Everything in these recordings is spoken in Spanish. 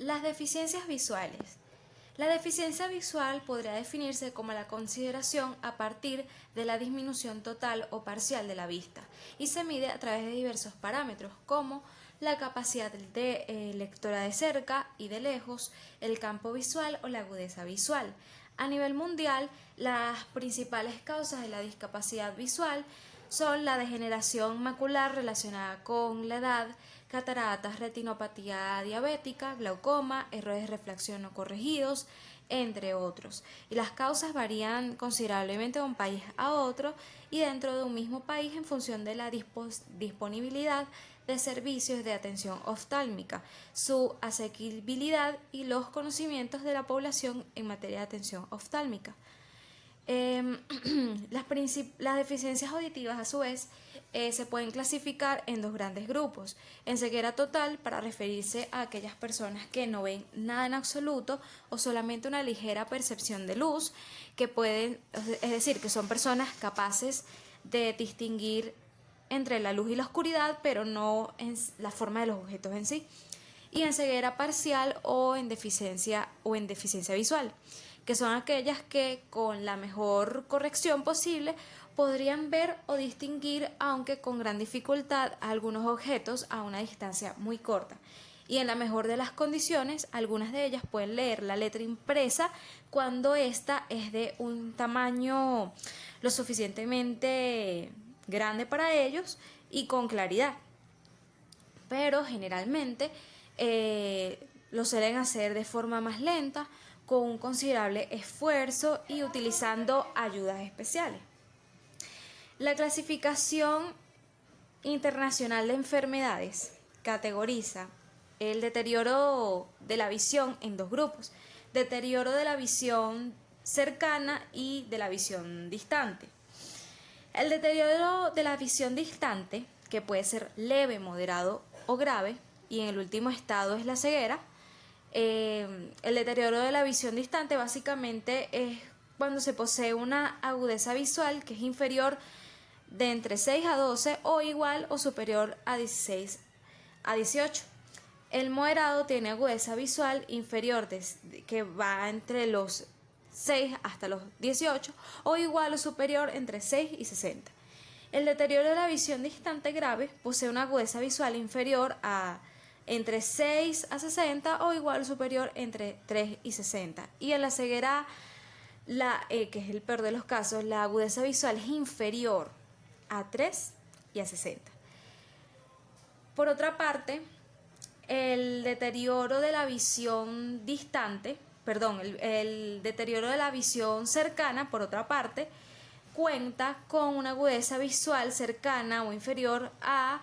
Las deficiencias visuales. La deficiencia visual podría definirse como la consideración a partir de la disminución total o parcial de la vista y se mide a través de diversos parámetros como la capacidad de lectora de cerca y de lejos, el campo visual o la agudeza visual. A nivel mundial, las principales causas de la discapacidad visual son la degeneración macular relacionada con la edad, cataratas, retinopatía diabética, glaucoma, errores de refracción no corregidos, entre otros. Y las causas varían considerablemente de un país a otro y dentro de un mismo país en función de la disponibilidad de servicios de atención oftálmica, su asequibilidad y los conocimientos de la población en materia de atención oftálmica. Las deficiencias auditivas a su vez se pueden clasificar en dos grandes grupos: en ceguera total, para referirse a aquellas personas que no ven nada en absoluto o solamente una ligera percepción de luz, que pueden, es decir, que son personas capaces de distinguir entre la luz y la oscuridad, pero no en la forma de los objetos en sí. Y en ceguera parcial o en deficiencia visual, que son aquellas que con la mejor corrección posible podrían ver o distinguir, aunque con gran dificultad, algunos objetos a una distancia muy corta. Y en la mejor de las condiciones, algunas de ellas pueden leer la letra impresa cuando ésta es de un tamaño lo suficientemente grande para ellos y con claridad. Pero generalmente lo suelen hacer de forma más lenta, con un considerable esfuerzo y utilizando ayudas especiales. La clasificación internacional de enfermedades categoriza el deterioro de la visión en dos grupos: deterioro de la visión cercana y de la visión distante. El deterioro de la visión distante, que puede ser leve, moderado o grave, y en el último estado es la ceguera. El deterioro de la visión distante básicamente es cuando se posee una agudeza visual que es inferior de entre 6 a 12 o igual o superior a 16 a 18. El moderado tiene agudeza visual inferior que va entre los 6 hasta los 18 o igual o superior entre 6 y 60. El deterioro de la visión distante grave posee una agudeza visual inferior a entre 6 a 60 o igual o superior entre 3 y 60. Y en la ceguera, que es el peor de los casos, la agudeza visual es inferior a 3 y a 60. Por otra parte, el deterioro de la visión distante, el deterioro de la visión cercana, por otra parte, cuenta con una agudeza visual cercana o inferior a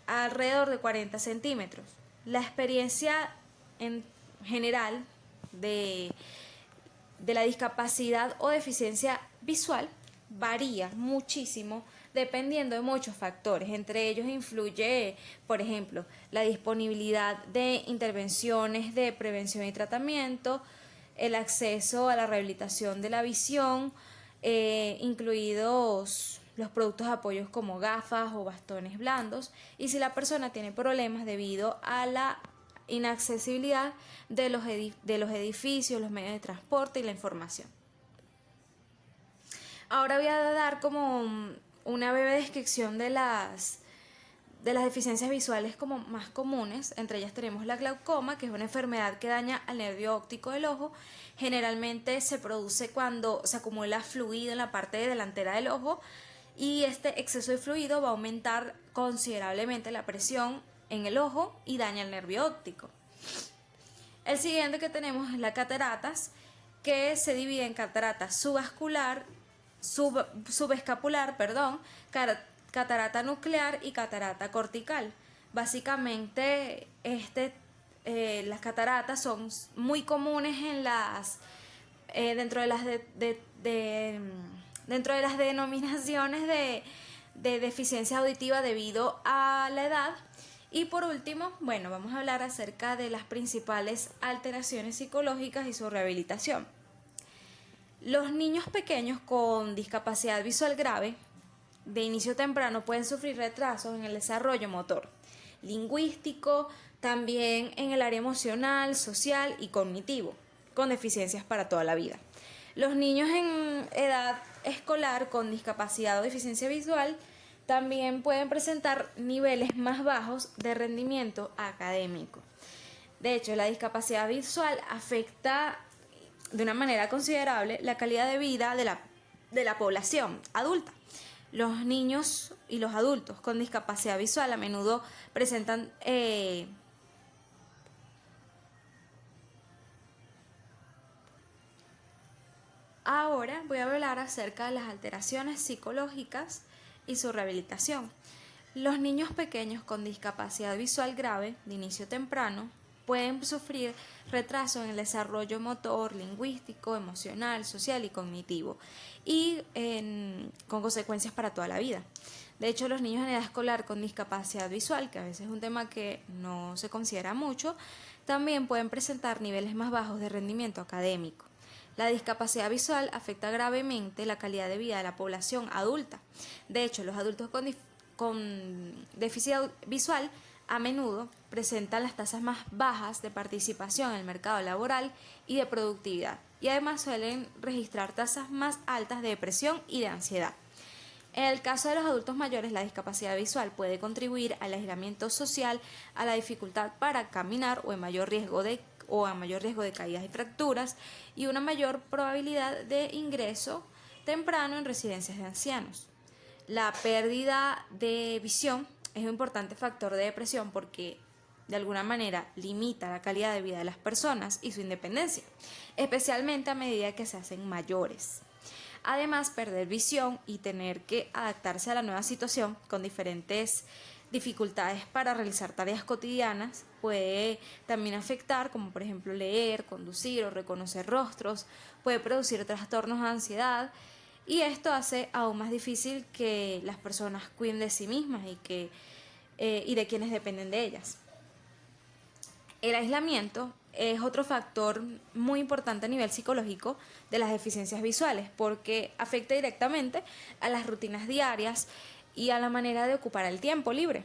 alrededor de 40 centímetros. La experiencia en general de la discapacidad o deficiencia visual varía muchísimo dependiendo de muchos factores. Entre ellos influye, por ejemplo, la disponibilidad de intervenciones de prevención y tratamiento, el acceso a la rehabilitación de la visión, incluidos los productos de apoyo como gafas o bastones blandos, y si la persona tiene problemas debido a la inaccesibilidad de los edificios, los medios de transporte y la información. Ahora voy a dar como una breve descripción de las deficiencias visuales como más comunes. Entre ellas tenemos la glaucoma, que es una enfermedad que daña al nervio óptico del ojo. Generalmente se produce cuando se acumula fluido en la parte delantera del ojo, y este exceso de fluido va a aumentar considerablemente la presión en el ojo y daña el nervio óptico. El siguiente que tenemos es la cataratas, que se divide en catarata subescapular, catarata nuclear y catarata cortical. Básicamente las cataratas son muy comunes en dentro de las denominaciones de deficiencia auditiva debido a la edad. Y por último, vamos a hablar acerca de las principales alteraciones psicológicas y su rehabilitación. Los niños pequeños con discapacidad visual grave de inicio temprano pueden sufrir retrasos en el desarrollo motor. lingüístico, también en el área emocional, social y cognitivo, con deficiencias para toda la vida. Los niños en edad escolar con discapacidad o deficiencia visual también pueden presentar niveles más bajos de rendimiento académico. De hecho, la discapacidad visual afecta de una manera considerable la calidad de vida de la población adulta. Los niños y los adultos con discapacidad visual a menudo presentan Ahora voy a hablar acerca de las alteraciones psicológicas y su rehabilitación. Los niños pequeños con discapacidad visual grave de inicio temprano pueden sufrir retraso en el desarrollo motor, lingüístico, emocional, social y cognitivo y con consecuencias para toda la vida. De hecho, los niños en edad escolar con discapacidad visual, que a veces es un tema que no se considera mucho, también pueden presentar niveles más bajos de rendimiento académico. La discapacidad visual afecta gravemente la calidad de vida de la población adulta. De hecho, los adultos con déficit visual a menudo presentan las tasas más bajas de participación en el mercado laboral y de productividad, y además suelen registrar tasas más altas de depresión y de ansiedad. En el caso de los adultos mayores, la discapacidad visual puede contribuir al aislamiento social, a la dificultad para caminar o a mayor riesgo de caídas y fracturas, y una mayor probabilidad de ingreso temprano en residencias de ancianos. La pérdida de visión es un importante factor de depresión porque de alguna manera limita la calidad de vida de las personas y su independencia, especialmente a medida que se hacen mayores. Además, perder visión y tener que adaptarse a la nueva situación con diferentes dificultades para realizar tareas cotidianas puede también afectar, como por ejemplo leer, conducir o reconocer rostros, puede producir trastornos de ansiedad, y esto hace aún más difícil que las personas cuiden de sí mismas y de quienes dependen de ellas. El aislamiento es otro factor muy importante a nivel psicológico de las deficiencias visuales porque afecta directamente a las rutinas diarias y a la manera de ocupar el tiempo libre.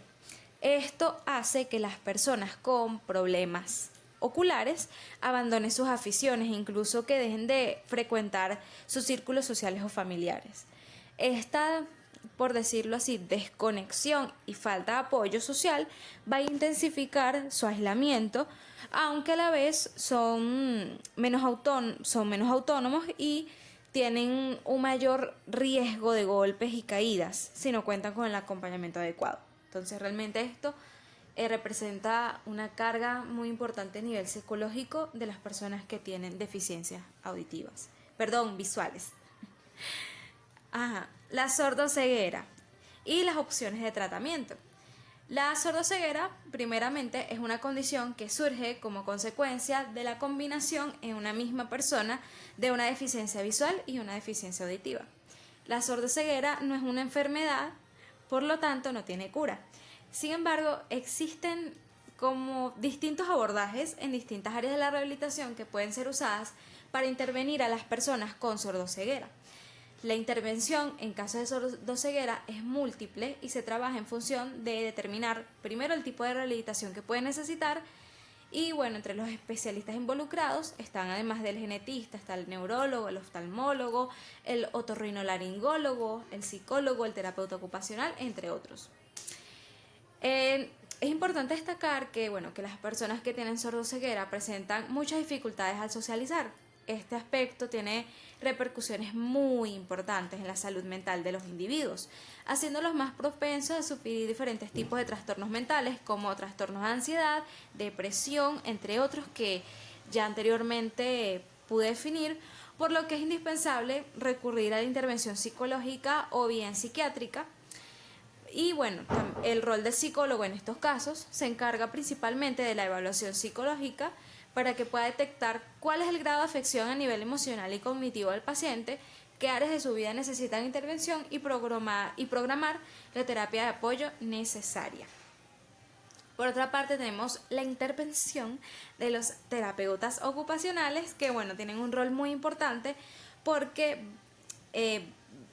Esto hace que las personas con problemas oculares abandonen sus aficiones e incluso que dejen de frecuentar sus círculos sociales o familiares. Esta, por decirlo así, desconexión y falta de apoyo social va a intensificar su aislamiento, aunque a la vez son menos autónomos y tienen un mayor riesgo de golpes y caídas si no cuentan con el acompañamiento adecuado. Entonces realmente esto representa una carga muy importante a nivel psicológico de las personas que tienen deficiencias visuales. La sordoceguera y las opciones de tratamiento. La sordoceguera, primeramente, es una condición que surge como consecuencia de la combinación en una misma persona de una deficiencia visual y una deficiencia auditiva. La sordoceguera no es una enfermedad, por lo tanto no tiene cura. Sin embargo, existen como distintos abordajes en distintas áreas de la rehabilitación que pueden ser usadas para intervenir a las personas con sordoceguera. La intervención en caso de sordoceguera es múltiple y se trabaja en función de determinar primero el tipo de rehabilitación que puede necesitar y entre los especialistas involucrados están, además del genetista, está el neurólogo, el oftalmólogo, el otorrinolaringólogo, el psicólogo, el terapeuta ocupacional, entre otros. Es importante destacar que las personas que tienen sordoceguera presentan muchas dificultades al socializar. Este aspecto tiene repercusiones muy importantes en la salud mental de los individuos, haciéndolos más propensos a sufrir diferentes tipos de trastornos mentales como trastornos de ansiedad, depresión, entre otros que ya anteriormente pude definir, por lo que es indispensable recurrir a la intervención psicológica o bien psiquiátrica. Y el rol del psicólogo en estos casos se encarga principalmente de la evaluación psicológica para que pueda detectar cuál es el grado de afección a nivel emocional y cognitivo del paciente, qué áreas de su vida necesitan intervención y programar la terapia de apoyo necesaria. Por otra parte, tenemos la intervención de los terapeutas ocupacionales que tienen un rol muy importante porque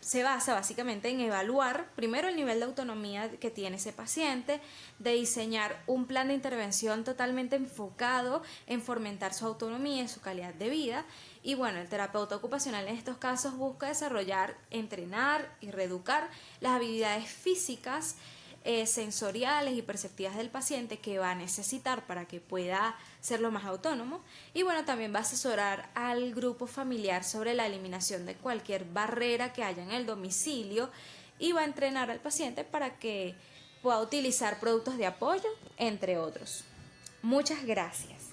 se basa básicamente en evaluar primero el nivel de autonomía que tiene ese paciente, de diseñar un plan de intervención totalmente enfocado en fomentar su autonomía y su calidad de vida. Y bueno, el terapeuta ocupacional en estos casos busca desarrollar, entrenar y reeducar las habilidades físicas, sensoriales y perceptivas del paciente que va a necesitar para que pueda ser lo más autónomo. Y bueno, también va a asesorar al grupo familiar sobre la eliminación de cualquier barrera que haya en el domicilio y va a entrenar al paciente para que pueda utilizar productos de apoyo, entre otros. Muchas gracias.